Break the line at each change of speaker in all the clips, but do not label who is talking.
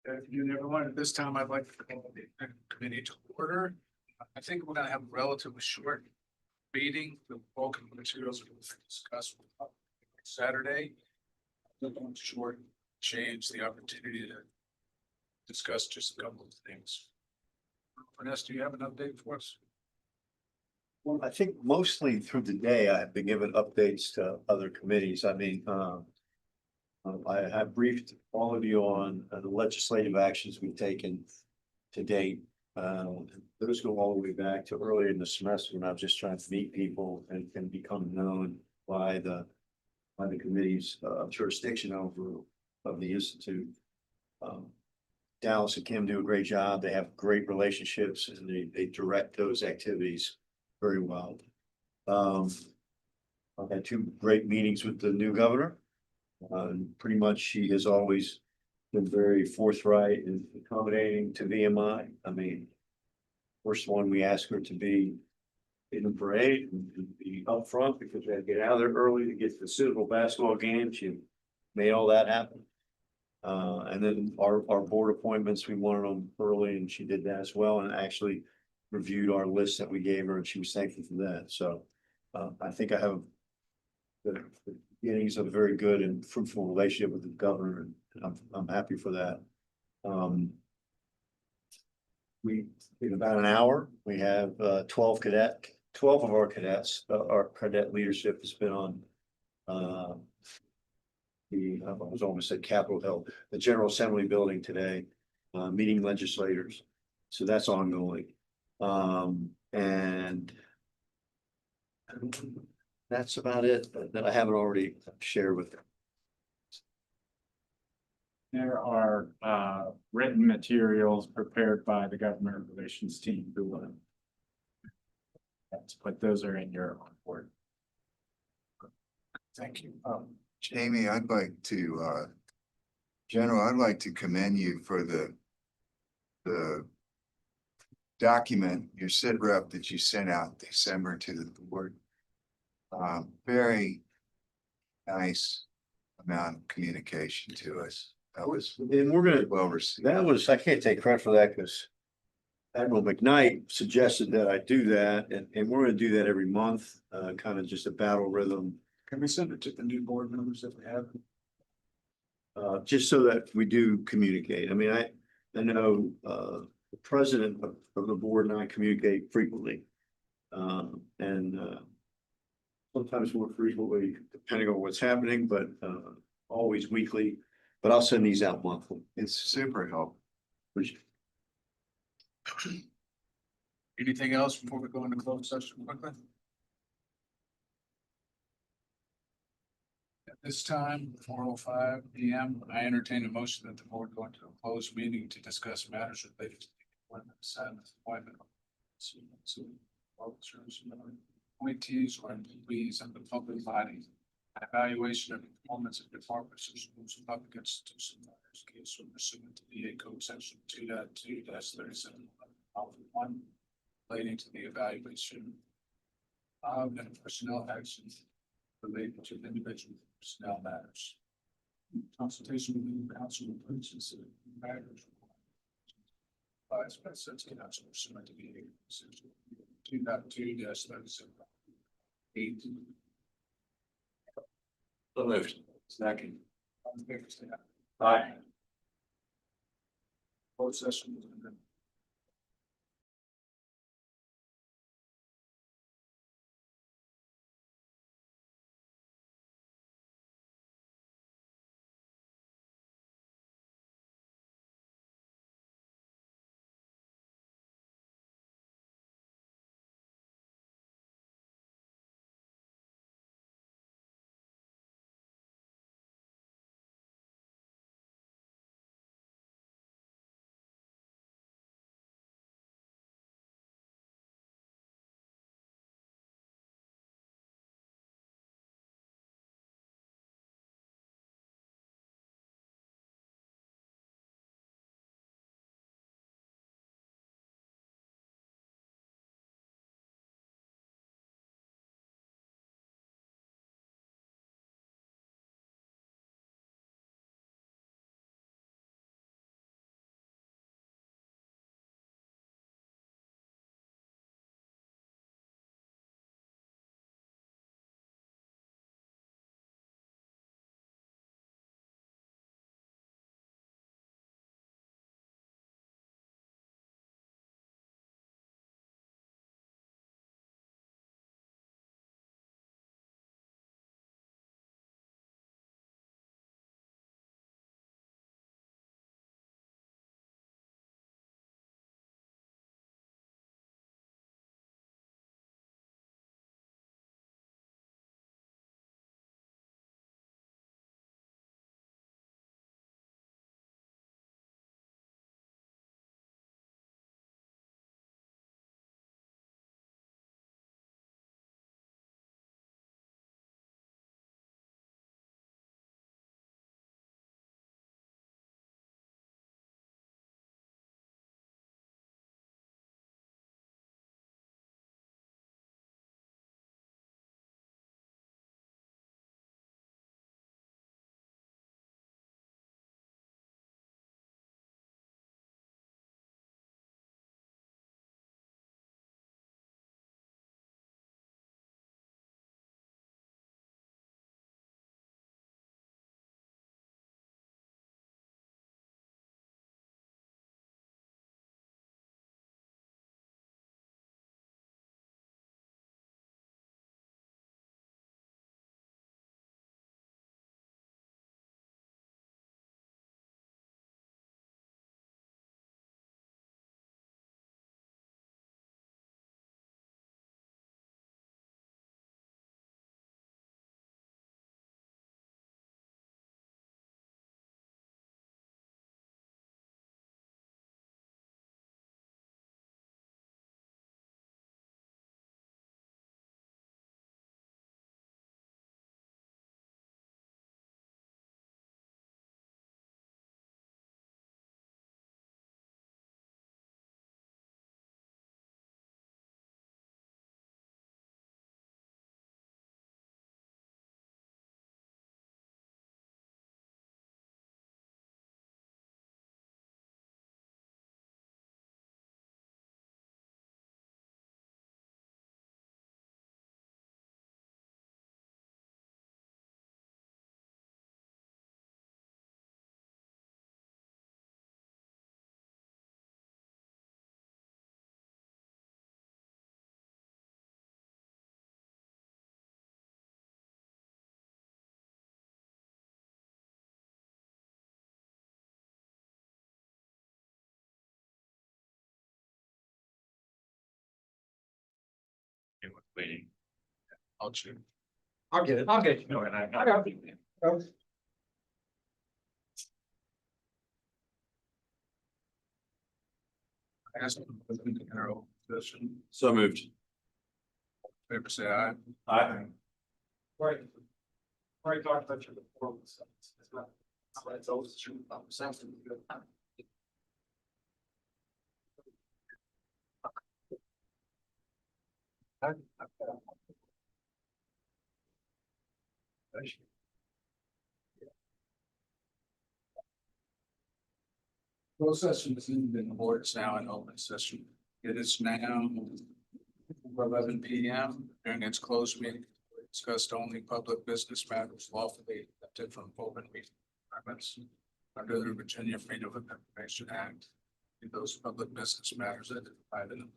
Good afternoon, everyone. At this time, I'd like to call the committee to order. I think we're gonna have a relatively short meeting. The bulk of the materials we'll discuss Saturday. Short change the opportunity to discuss just a couple of things. Vanessa, do you have an update for us?
Well, I think mostly through the day, I've been given updates to other committees. I mean, I have briefed all of you on the legislative actions we've taken to date. Those go all the way back to earlier in the semester when I was just trying to meet people and become known by the committee's jurisdiction over of the Institute. Dallas and Kim do a great job. They have great relationships and they direct those activities very well. I've had two great meetings with the new governor. Pretty much she has always been very forthright and accommodating to VMI. I mean, first one, we asked her to be in the parade and be up front because we had to get out of there early to get to the Citadel basketball game. She made all that happen. And then our board appointments, we wanted them early and she did that as well and actually reviewed our list that we gave her and she was thankful for that. So I think I have the beginnings of a very good and fruitful relationship with the governor and I'm happy for that. We, in about an hour, we have 12 of our cadets, our cadet leadership has been on I was almost at Capitol Hill, the General Assembly building today, meeting legislators. So that's ongoing. And that's about it that I haven't already shared with them.
There are written materials prepared by the government relations team who will. But those are in your report.
Thank you.
Jamie, I'd like to, General, I'd like to commend you for the document, your sit rep that you sent out December to the board. Very nice amount of communication to us. That was
And we're gonna,
well received.
that was, I can't take credit for that because Admiral McKnight suggested that I do that and we're gonna do that every month, kind of just a battle rhythm.
Can we send it to the new board members if we have?
Just so that we do communicate. I mean, I know the president of the board and I communicate frequently. Sometimes more frequently, depending on what's happening, but always weekly. But I'll send these out monthly.
It's super helpful.
Anything else before we go into closed session quickly? At this time, 4:05 PM, I entertain a motion that the board go into a closed meeting to discuss matters related to the appointment, assignment, appointment. Officers, appointees or employees of the public body. Evaluation of performance of departments or schools of public institutions. Case or pursuant to VA code section 2.2-37.1 relating to the evaluation of and personnel actions related to individual personnel matters. Consultation with the council and purchase of matters. Advised by such council pursuant to VA section 2.2-37.8.
So moved.
Second. All in favor, say aye.
Aye.
Closed session.
Waiting.
I'll check.
I'll get it. I'll get it.
No, and I
got it.
I asked them if we can enter open session.
So moved.
Favor say aye.
Aye.
Right. Right, talked about your performance. It's not. It's always true. Sounds good.
Closed session is in the board, it's now an open session. It is now 11 p.m. During its closed meeting, we discussed only public business matters lawfully accepted from open meeting requirements under the Virginia Freedom of Information Act. Those public business matters identified in the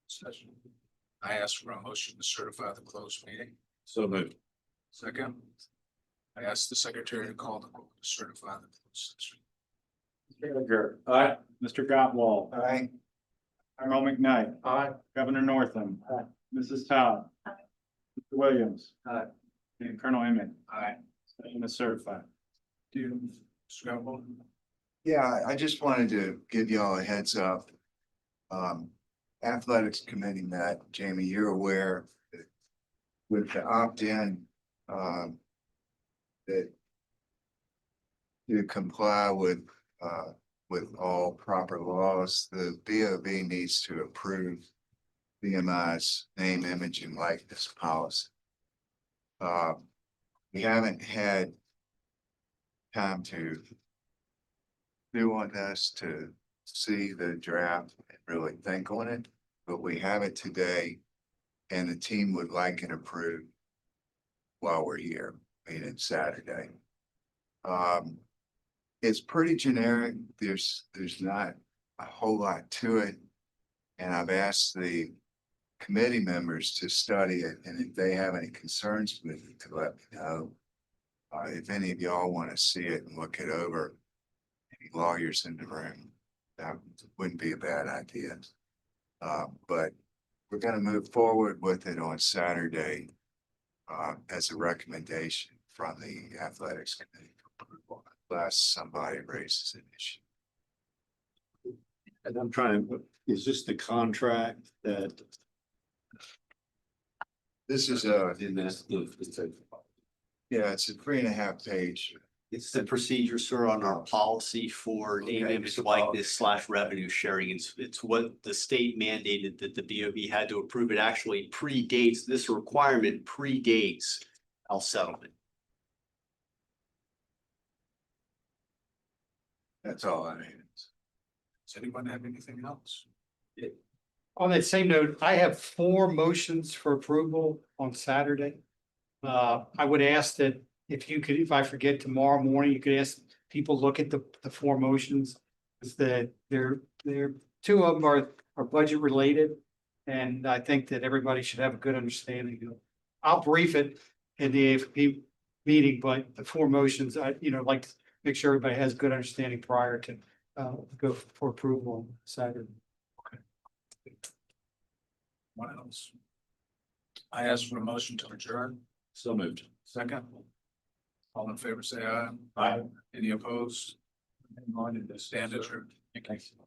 session. I ask for a motion to certify the closed meeting.
So moved.
Second, I ask the secretary to call the roll to certify the closed session.
Mr. Edgar. Aye. Mr. Gottwald.
Aye.
Earl McKnight.
Aye.
Governor Northam. Aye. Mrs. Todd. Mr. Williams.
Aye.
And Colonel Emmett.
Aye.
Session is certified.
Do you, Scrabble?
Yeah, I just wanted to give y'all a heads up. Athletics committee met, Jamie, you're aware that with the opt-in, that to comply with all proper laws, the BOV needs to approve VMI's name, image, and likeness policy. We haven't had time to do on this to see the draft and really think on it, but we have it today. And the team would like it approved while we're here, meaning Saturday. It's pretty generic. There's not a whole lot to it. And I've asked the committee members to study it, and if they have any concerns with it, to let me know. If any of y'all want to see it and look it over, any lawyers in the room, that wouldn't be a bad idea. But we're gonna move forward with it on Saturday as a recommendation from the athletics committee for approval, unless somebody raises an issue.
And I'm trying, is this the contract that?
This is
In this,
yeah, it's a 3.5 page.
It's the procedure, sir, on our policy for name,
Okay.
image, likeness / revenue sharing. It's what the state mandated that the BOV had to approve. It actually predates, this requirement predates our settlement.
That's all I need.
Does anyone have anything else?
On that same note, I have 4 motions for approval on Saturday. I would ask that if you could, if I forget tomorrow morning, you could ask people look at the 4 motions. Is that they're 2 of them are budget related. And I think that everybody should have a good understanding of it. I'll brief it in the AFP meeting, but the 4 motions, I like to make sure everybody has good understanding prior to go for approval on Saturday.
What else? I ask for a motion to adjourn.
So moved.
Second. All in favor, say aye.
Aye.
Any opposed? Stand adjourned. Thank you.